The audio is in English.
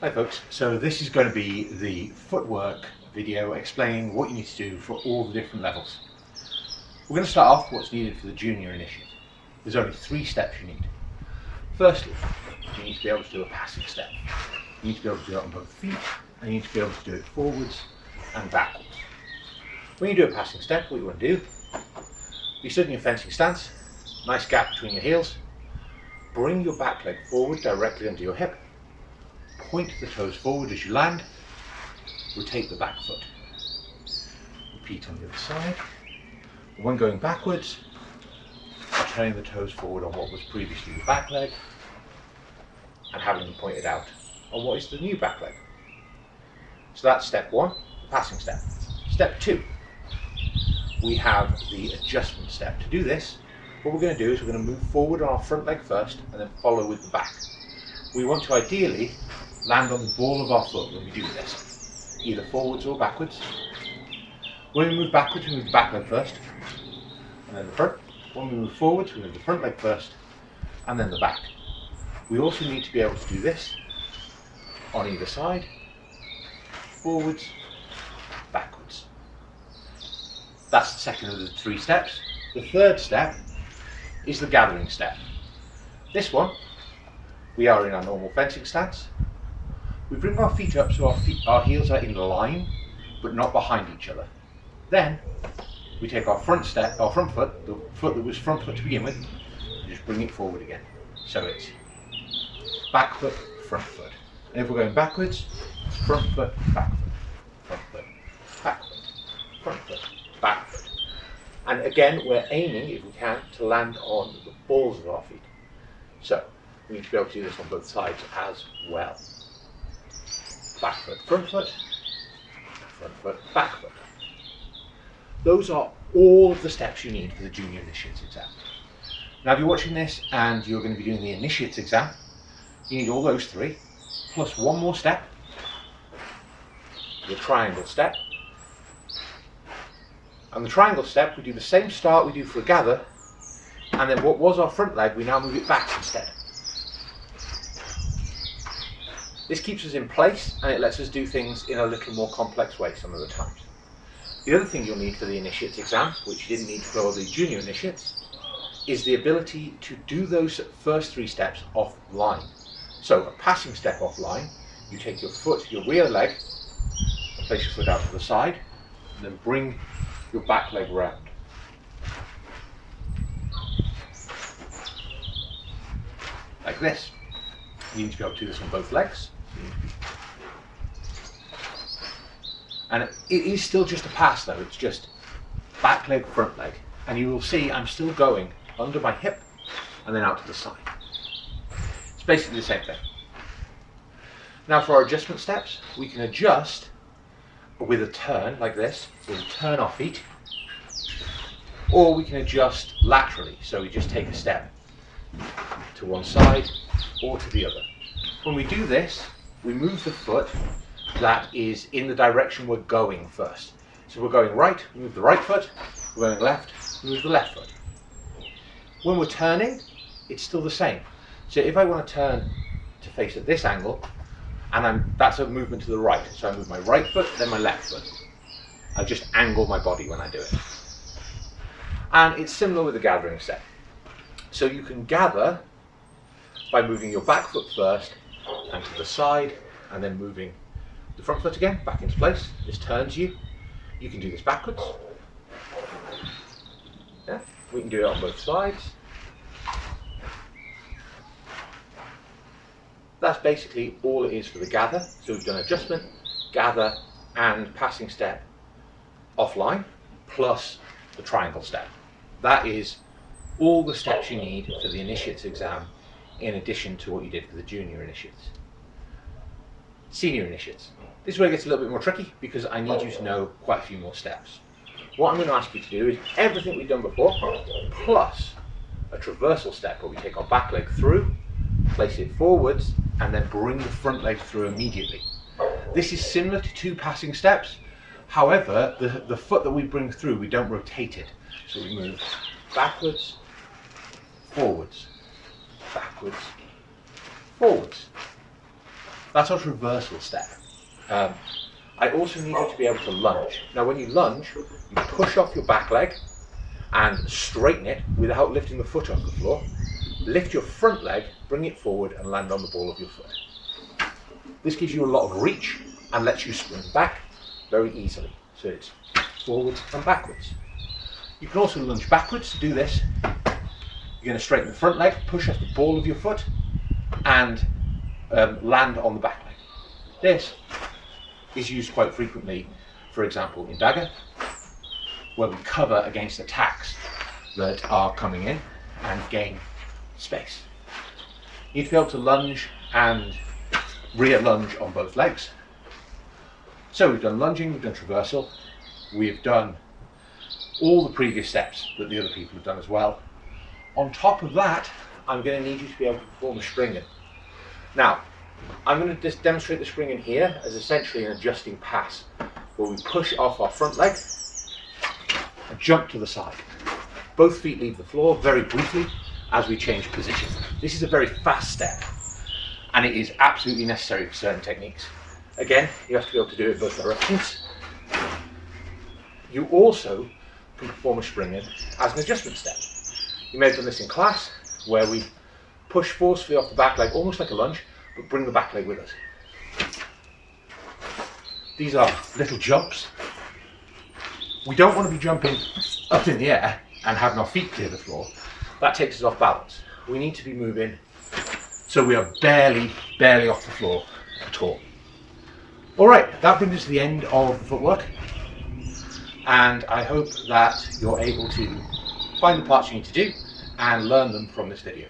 Hi folks, so this is going to be the footwork video explaining what you need to do for all the different levels. We're going to start off what's needed for the junior initiate. There's only 3 steps you need. Firstly, you need to be able to do a passing step. You need to be able to do it on both feet, and you need to be able to do it forwards and backwards. When you do a passing step, what you want to do, you stood in your fencing stance, nice gap between your heels, bring your back leg forward directly under your hip, point the toes forward as you land, rotate the back foot. Repeat on the other side. When going backwards, turning the toes forward on what was previously the back leg and having them pointed out on what is the new back leg. So that's step 1, the passing step. Step 2, we have the adjustment step. To do this, what we're going to do is we're going to move forward on our front leg first and then follow with the back. We want to ideally land on the ball of our foot when we do this, either forwards or backwards. When we move backwards, we move the back leg first, and then the front. When we move forwards, we move the front leg first, and then the back. We also need to be able to do this on either side, forwards, backwards. That's the second of the 3 steps. The third step is the gathering step. This one, we are in our normal fencing stance. We bring our feet up so our heels are in line, but not behind each other. Then we take our front foot, the foot that was front foot to begin with, and just bring it forward again. So it's back foot, front foot. And if we're going backwards, it's front foot, back foot, front foot, back foot, front foot, back foot. And again, we're aiming, if we can, to land on the balls of our feet. So we need to be able to do this on both sides as well. Back foot, front foot, back foot. Those are all of the steps you need for the junior initiates exam. Now if you're watching this and you're going to be doing the initiates exam, you need all those 3, plus one more step, the triangle step. And the triangle step, we do the same start we do for a gather, and then what was our front leg, we now move it back instead. This keeps us in place and it lets us do things in a little more complex way some of the times. The other thing you'll need for the initiates exam, which you didn't need for the junior initiates, is the ability to do those first 3 steps offline. So a passing step offline, you take your foot, your rear leg, and place your foot out to the side, and then bring your back leg round. Like this. You need to be able to do this on both legs. And it is still just a pass though, it's just back leg, front leg. And you will see I'm still going under my hip and then out to the side. It's basically the same thing. Now for our adjustment steps, we can adjust with a turn like this. We'll turn our feet. Or we can adjust laterally, so we just take a step to one side or to the other. When we do this, we move the foot that is in the direction we're going first. So we're going right, we move the right foot. We're going left, we move the left foot. When we're turning, it's still the same. So if I want to turn to face at this angle, and that's a movement to the right. So I move my right foot, then my left foot. I just angle my body when I do it. And it's similar with the gathering step. So you can gather by moving your back foot first and to the side, and then moving the front foot again back into place. This turns you. You can do this backwards. Yeah, we can do it on both sides. That's basically all it is for the gather. So we've done adjustment, gather, and passing step offline, plus the triangle step. That is all the steps you need for the initiates exam, in addition to what you did for the junior initiates. Senior initiates. This is where it gets a little bit more tricky because I need you to know quite a few more steps. What I'm going to ask you to do is everything we've done before, plus a traversal step where we take our back leg through, place it forwards, and then bring the front leg through immediately. This is similar to 2 passing steps. However, the foot that we bring through, we don't rotate it. So we move backwards, forwards, backwards, forwards. That's our traversal step. I also need you to be able to lunge. Now when you lunge, you push off your back leg and straighten it without lifting the foot off the floor. Lift your front leg, bring it forward and land on the ball of your foot. This gives you a lot of reach and lets you spring back very easily. So it's forwards and backwards. You can also lunge backwards to do this. You're going to straighten the front leg, push off the ball of your foot and land on the back leg. This is used quite frequently, for example, in dagger, where we cover against attacks that are coming in and gain space. You need to be able to lunge and rear lunge on both legs. So we've done lunging, we've done traversal, we've done all the previous steps that the other people have done as well. On top of that, I'm going to need you to be able to perform a spring in. Now, I'm going to just demonstrate the spring in here as essentially an adjusting pass, where we push off our front leg and jump to the side. Both feet leave the floor very briefly as we change position. This is a very fast step, and it is absolutely necessary for certain techniques. Again, you have to be able to do it in both directions. You also can perform a spring in as an adjustment step. You may have done this in class, where we push forcefully off the back leg, almost like a lunge, but bring the back leg with us. These are little jumps. We don't want to be jumping up in the air and having our feet clear the floor. That takes us off balance. We need to be moving so we are barely off the floor at all. All right, that brings us to the end of the footwork. And I hope that you're able to find the parts you need to do and learn them from this video.